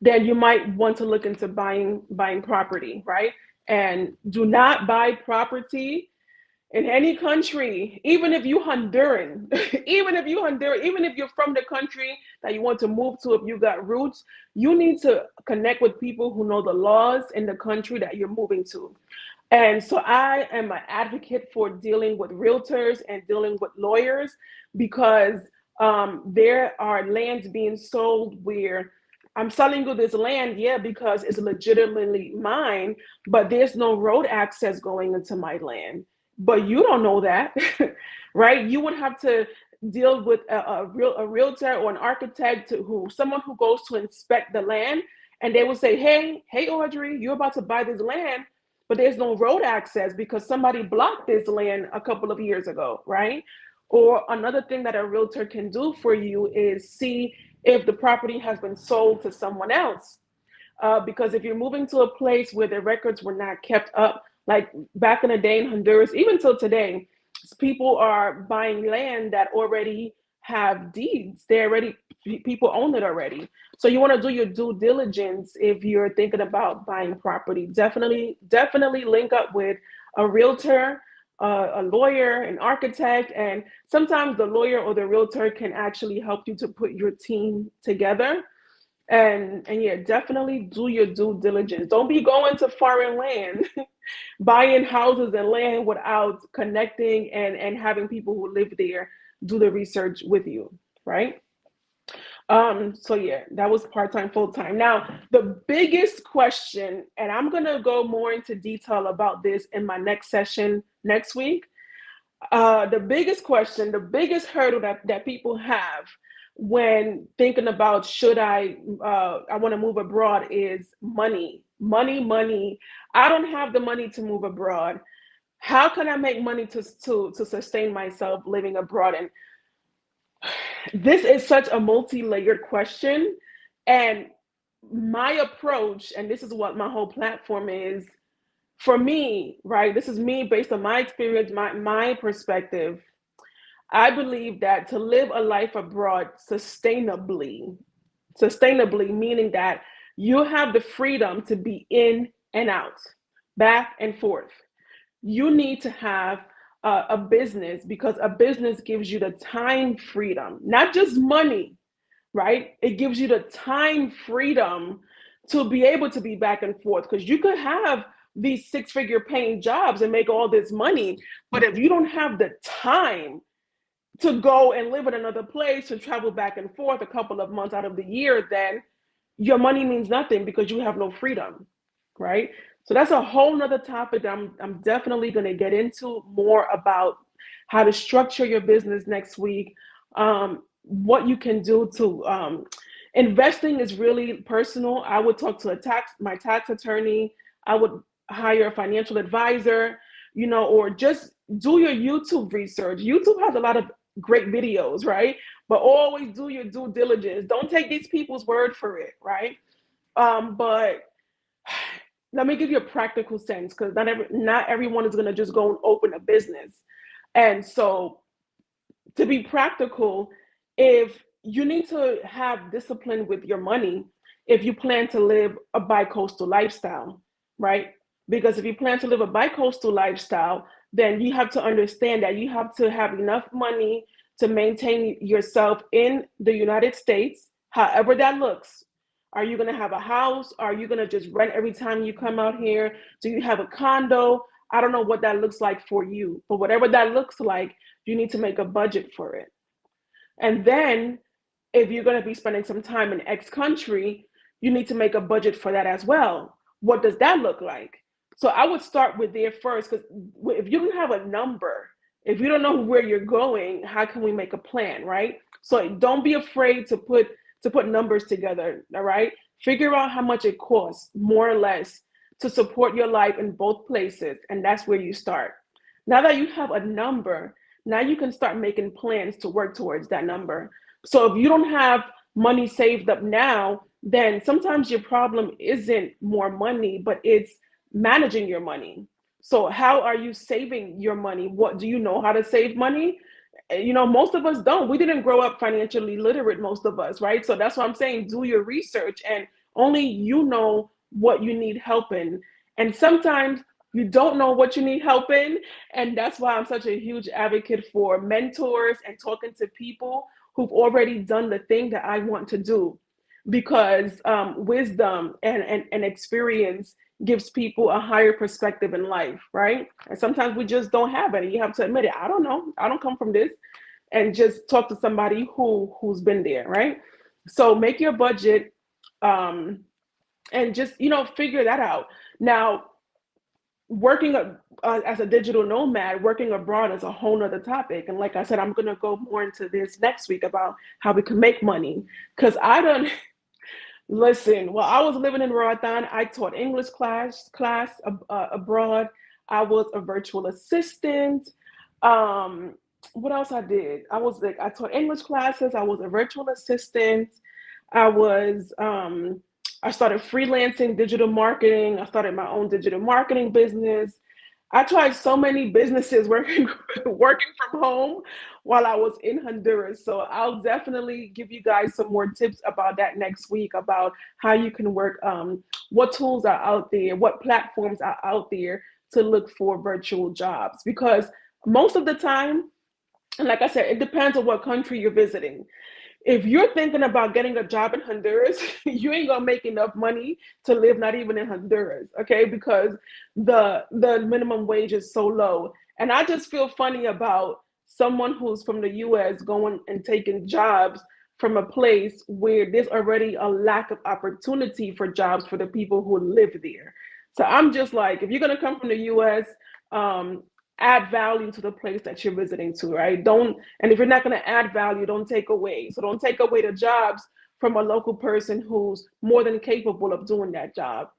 then you might want to look into buying property, right? And do not buy property in any country, even if you Honduran, even if you're from the country that you want to move to, if you got roots, you need to connect with people who know the laws in the country that you're moving to. And so I am an advocate for dealing with realtors and dealing with lawyers because there are lands being sold where I'm selling you this land, yeah, because it's legitimately mine, but there's no road access going into my land. But you don't know that, right? You would have to deal with a realtor or an architect someone who goes to inspect the land, and they will say, hey, Audrey, you're about to buy this land, but there's no road access because somebody blocked this land a couple of years ago, right? Or another thing that a realtor can do for you is see if the property has been sold to someone else. Because if you're moving to a place where the records were not kept up, like back in the day in Honduras, even till today, people are buying land that already have deeds. People own it already. So you want to do your due diligence if you're thinking about buying property. Definitely link up with a realtor, a lawyer, an architect, and sometimes the lawyer or the realtor can actually help you to put your team together. And yeah, definitely do your due diligence. Don't be going to foreign land, buying houses and land without connecting and having people who live there do the research with you, right? So yeah, that was part-time, full-time. Now, the biggest question, and I'm gonna go more into detail about this in my next session next week. The biggest question, the biggest hurdle that people have when thinking about I want to move abroad is money, money, money. I don't have the money to move abroad. How can I make money to sustain myself living abroad? And this is such a multi-layered question. And my approach, and this is what my whole platform is, for me, right? This is me based on my experience, my perspective. I believe that to live a life abroad sustainably meaning that you have the freedom to be in and out, back and forth. You need to have a business because a business gives you the time freedom, not just money, right? It gives you the time freedom to be able to be back and forth because you could have these six-figure paying jobs and make all this money, but if you don't have the time to go and live in another place to travel back and forth a couple of months out of the year, then your money means nothing because you have no freedom, right? So that's a whole nother topic that I'm definitely going to get into more about how to structure your business next week. What you can do to investing is really personal. I would talk to my tax attorney. I would hire a financial advisor, or just do your YouTube research. YouTube has a lot of great videos, right? But always do your due diligence. Don't take these people's word for it, right? But let me give you a practical sense, because not everyone is going to just go and open a business. And so, to be practical, if you need to have discipline with your money, if you plan to live a bi-coastal lifestyle, right? Because if you plan to live a bi-coastal lifestyle, then you have to understand that you have to have enough money to maintain yourself in the United States, however that looks. Are you going to have a house? Are you going to just rent every time you come out here? Do you have a condo? I don't know what that looks like for you, but whatever that looks like, you need to make a budget for it. And then if you're going to be spending some time in X country, you need to make a budget for that as well. What does that look like? So I would start with there first, because if you don't have a number, if you don't know where you're going, how can we make a plan, right? So don't be afraid to put numbers together, all right? Figure out how much it costs, more or less, to support your life in both places, and that's where you start. Now that you have a number, now you can start making plans to work towards that number. So if you don't have money saved up now, then sometimes your problem isn't more money, but it's managing your money. So how are you saving your money? What do you know how to save money? Most of us don't. We didn't grow up financially literate, most of us, right? So that's why I'm saying do your research, and only you know what you need help in. And sometimes you don't know what you need help in. And that's why I'm such a huge advocate for mentors and talking to people who've already done the thing that I want to do. Because wisdom and experience gives people a higher perspective in life, right? And sometimes we just don't have it. You have to admit it. I don't know. I don't come from this. And just talk to somebody who's been there, right? So make your budget, um, and just figure that out. Now, working as a digital nomad, working abroad is a whole nother topic. And like I said, I'm going to go more into this next week about how we can make money. Because I don't listen. While I was living in Roatan, I taught English class abroad. I was a virtual assistant. Um, what else I did? I taught English classes. I was a virtual assistant. I was I started freelancing digital marketing. I started my own digital marketing business. I tried so many businesses working working from home while I was in Honduras. So I'll definitely give you guys some more tips about that next week, about how you can work, what tools are out there, what platforms are out there to look for virtual jobs. Because most of the time, and like I said, it depends on what country you're visiting. If you're thinking about getting a job in Honduras, you ain't gonna make enough money to live, not even in Honduras, okay? Because the minimum wage is so low. And I just feel funny about someone who's from the US going and taking jobs from a place where there's already a lack of opportunity for jobs for the people who live there. So I'm just like, if you're gonna come from the US, um, add value to the place that you're visiting to, right? Don't, and if you're not going to add value, don't take away. So don't take away the jobs from a local person who's more than capable of doing that job,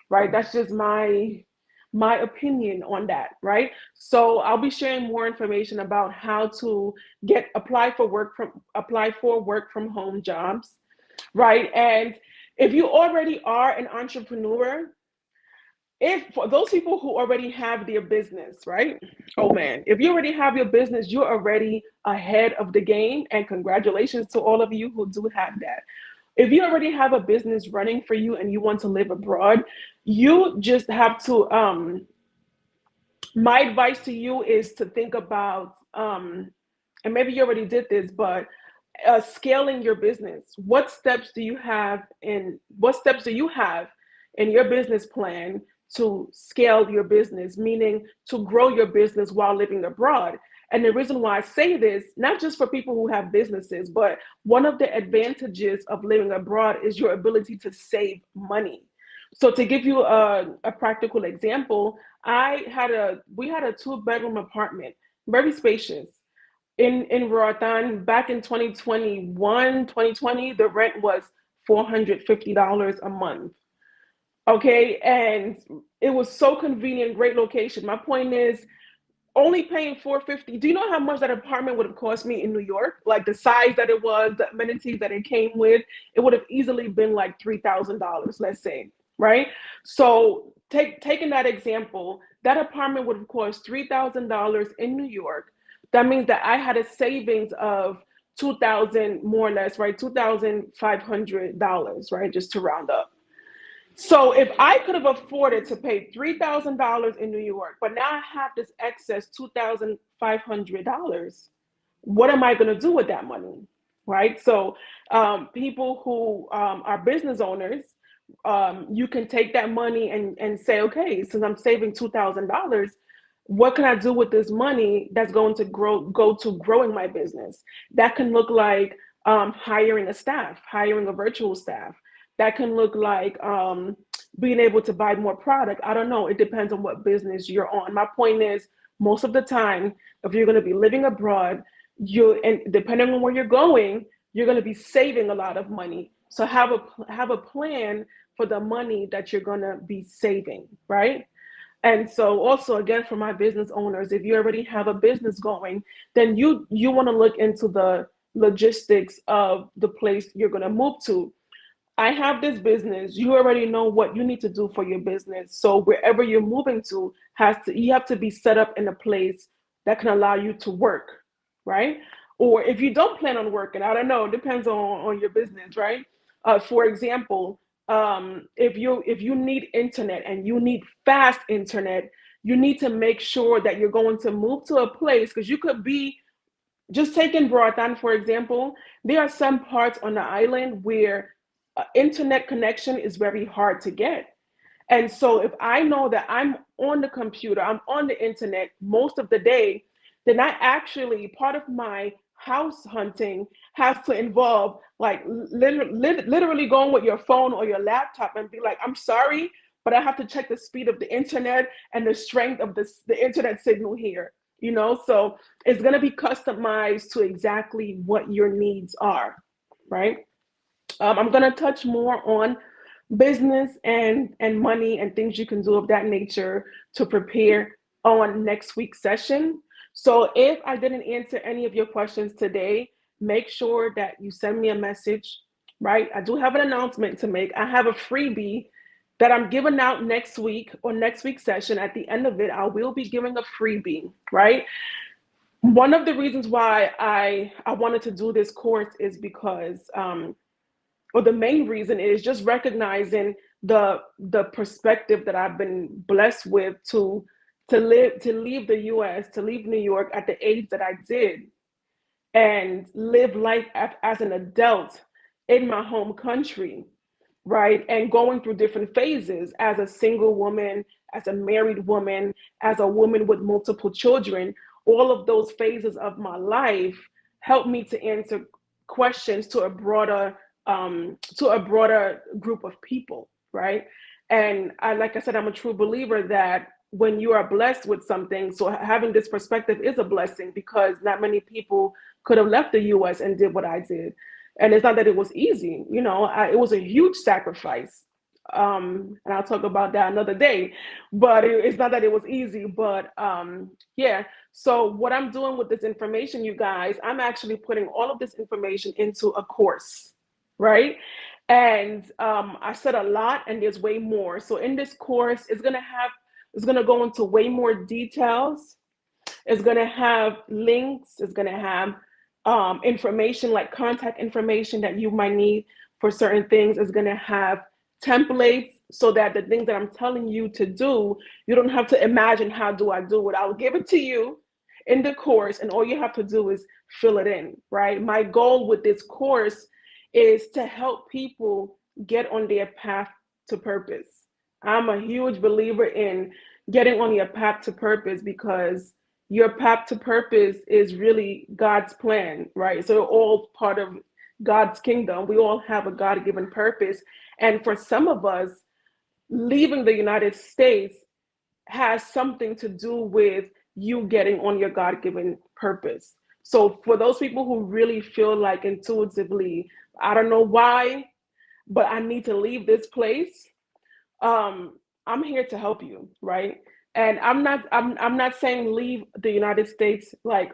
right? That's just my opinion on that, right? So I'll be sharing more information about how to apply for work from home jobs, right? And if you already are an entrepreneur, if for those people who already have their business, right? Oh man, if you already have your business, you're already ahead of the game. And congratulations to all of you who do have that. If you already have a business running for you and you want to live abroad, you just have to, my advice to you is to think about, and maybe you already did this, but scaling your business. What steps do you have in your business plan to scale your business, meaning to grow your business while living abroad? And the reason why I say this, not just for people who have businesses, but one of the advantages of living abroad is your ability to save money. So to give you a practical example, we had a two-bedroom apartment, very spacious in Roatan back in 2021, 2020. The rent was $450 a month. Okay, and it was so convenient, great location. My point is, only paying 450. Do you know how much that apartment would have cost me in New York? Like the size that it was, the amenities that it came with, it would have easily been like $3,000, let's say, right? So taking that example, that apartment would have cost $3,000 in New York. That means that I had a savings of 2,000 more or less, right? $2,500, right? Just to round up. So if I could have afforded to pay $3,000 in New York, but now I have this excess $2,500, what am I going to do with that money? Right. So people who are business owners, you can take that money and say, okay, since I'm saving $2,000, what can I do with this money that's going to go to growing my business? That can look like hiring a staff, hiring a virtual staff. That can look like being able to buy more product. I don't know. It depends on what business you're on. My point is, most of the time, if you're going to be living abroad, and depending on where you're going, you're going to be saving a lot of money. So have a plan for the money that you're going to be saving, right? And so also again for my business owners, if you already have a business going, then you want to look into the logistics of the place you're going to move to. I have this business. You already know what you need to do for your business. So wherever you're moving to you have to be set up in a place that can allow you to work, right? Or if you don't plan on working, I don't know, it depends on your business, right? For example, if you need internet and you need fast internet, you need to make sure that you're going to move to a place because you could be just taking Roatan, for example, there are some parts on the island where internet connection is very hard to get. And so if I know that I'm on the computer, I'm on the internet most of the day, then I actually, part of my house hunting has to involve like literally going with your phone or your laptop and be like, I'm sorry, but I have to check the speed of the internet and the strength of the internet signal here. So it's going to be customized to exactly what your needs are, right? I'm going to touch more on business and money and things you can do of that nature to prepare on next week's session. So if I didn't answer any of your questions today, make sure that you send me a message, right? I do have an announcement to make. I have a freebie that I'm giving out next week or next week's session. At the end of it, I will be giving a freebie, right? One of the reasons why I wanted to do this course is because or the main reason is just recognizing the perspective that I've been blessed with to leave the US, to leave New York at the age that I did and live life as an adult in my home country, right? And going through different phases as a single woman, as a married woman, as a woman with multiple children. All of those phases of my life helped me to answer questions to a broader group of people, right? And like I said, I'm a true believer that when you are blessed with something, so having this perspective is a blessing because not many people could have left the US and did what I did. And it's not that it was easy, it was a huge sacrifice. And I'll talk about that another day, but it's not that it was easy, but yeah. So what I'm doing with this information, you guys, I'm actually putting all of this information into a course, right? And I said a lot and there's way more. So in this course, it's gonna go into way more details. It's going to have links. It's going to have information like contact information that you might need for certain things. It's going to have templates so that the things that I'm telling you to do, you don't have to imagine how do I do it. I'll give it to you in the course and all you have to do is fill it in, right? My goal with this course is to help people get on their path to purpose. I'm a huge believer in getting on your path to purpose because your path to purpose is really God's plan, right? So we're all part of God's kingdom. We all have a God-given purpose. And for some of us, leaving the United States has something to do with you getting on your God-given purpose. So for those people who really feel like intuitively, I don't know why, but I need to leave this place, um, I'm here to help you, right? And I'm not saying leave the United States like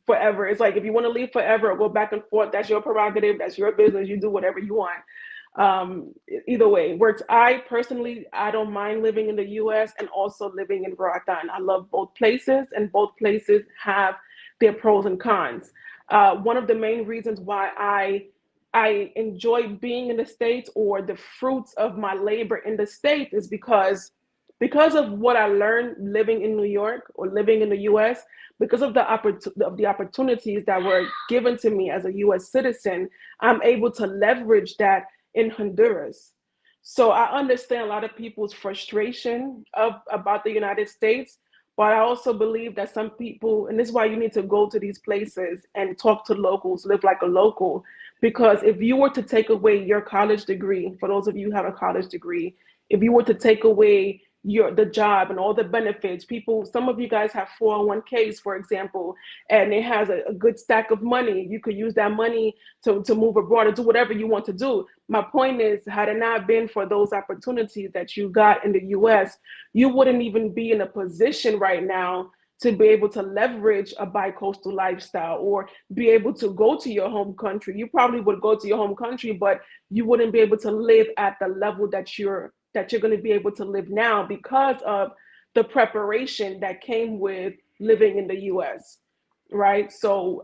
forever. It's like if you want to leave forever or go back and forth, that's your prerogative, that's your business. You do whatever you want. Either way works. I personally, I don't mind living in the US and also living in Roatan. I love both places, and both places have their pros and cons. One of the main reasons why I enjoy being in the States, or the fruits of my labor in the States, is because of what I learned living in New York or living in the US, because of the opportunities that were given to me as a US citizen. I'm able to leverage that in Honduras. So I understand a lot of people's frustration about the United States, but I also believe that some people, and this is why you need to go to these places and talk to locals, live like a local. Because if you were to take away your college degree, for those of you who have a college degree, if you were to take away the job and all the benefits, people, some of you guys have 401ks, for example, and it has a good stack of money. You could use that money to move abroad or do whatever you want to do. My point is, had it not been for those opportunities that you got in the US, you wouldn't even be in a position right now to be able to leverage a bi-coastal lifestyle or be able to go to your home country. You probably would go to your home country, but you wouldn't be able to live at the level that you're going to be able to live now because of the preparation that came with living in the US, right? So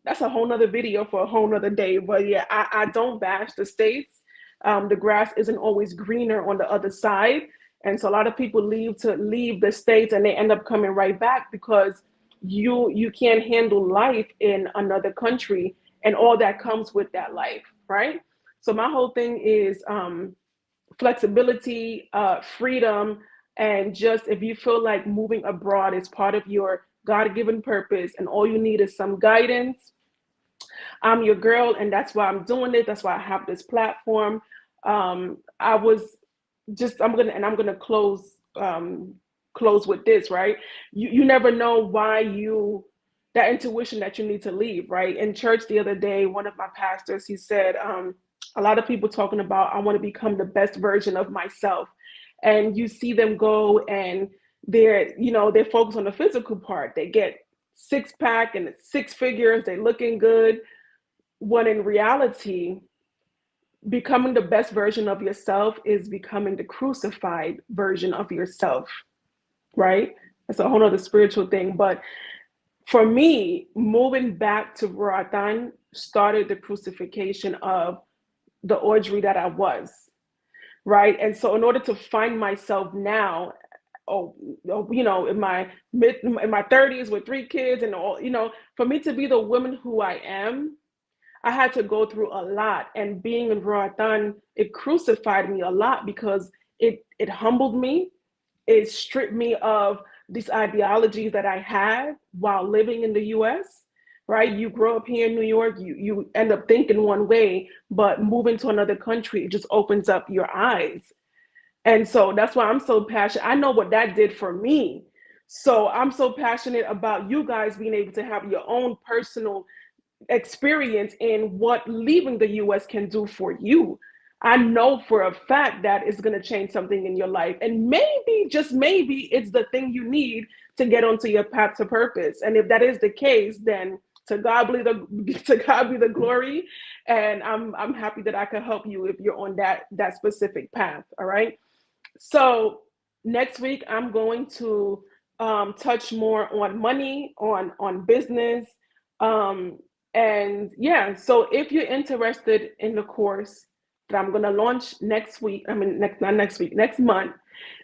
that's a whole nother video for a whole nother day. But yeah, I don't bash the States. The grass isn't always greener on the other side. And so a lot of people leave the States and they end up coming right back because you can't handle life in another country and all that comes with that life, right? So my whole thing is flexibility, freedom, and just if you feel like moving abroad is part of your God-given purpose and all you need is some guidance, I'm your girl, and that's why I'm doing it. That's why I have this platform. I was just I'm gonna close with this, right? You never know why that intuition that you need to leave, right? In church the other day, one of my pastors, he said, a lot of people talking about I want to become the best version of myself. And you see them go and they're focused on the physical part. They get six pack and six figures, they looking good. When in reality, becoming the best version of yourself is becoming the crucified version of yourself, right? It's a whole other spiritual thing. But for me, moving back to Roatan started the crucifixion of the Audrey that I was, right? And so in order to find myself now, in my 30s with three kids and all, for me to be the woman who I am, I had to go through a lot. And being in Roatan, it crucified me a lot because it humbled me. It stripped me of these ideologies that I had while living in the US, right? You grow up here in New York, you end up thinking one way, but moving to another country, it just opens up your eyes. And so that's why I'm so passionate. I know what that did for me. So I'm so passionate about you guys being able to have your own personal experience in what leaving the US can do for you. I know for a fact that it's going to change something in your life. And maybe, just maybe, it's the thing you need to get onto your path to purpose. And if that is the case, then to God be the glory. And I'm happy that I can help you if you're on that specific path. All right. So next week I'm going to touch more on money, on business, and yeah. So if you're interested in the course that I'm going to launch next week, not next week, next month,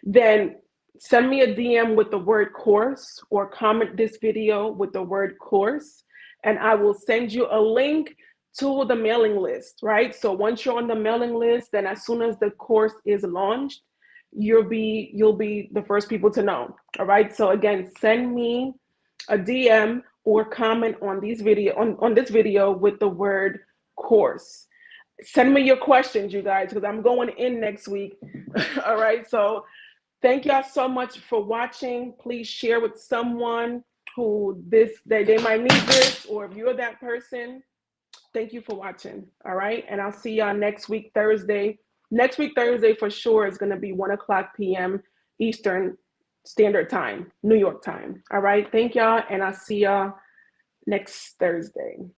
then send me a DM with the word course or comment this video with the word course, and I will send you a link to the mailing list, right? So once you're on the mailing list, then as soon as the course is launched, you'll be the first people to know. All right. So again, send me a DM or comment on this video with the word course. Send me your questions, you guys, because I'm going in next week. All right. So thank y'all so much for watching. Please share with someone who they might need this, or if you're that person. Thank you for watching. All right. And I'll see y'all next week, Thursday. Next week, Thursday for sure is going to be 1 o'clock p.m. Eastern Standard Time, New York time. All right. Thank y'all. And I'll see y'all next Thursday.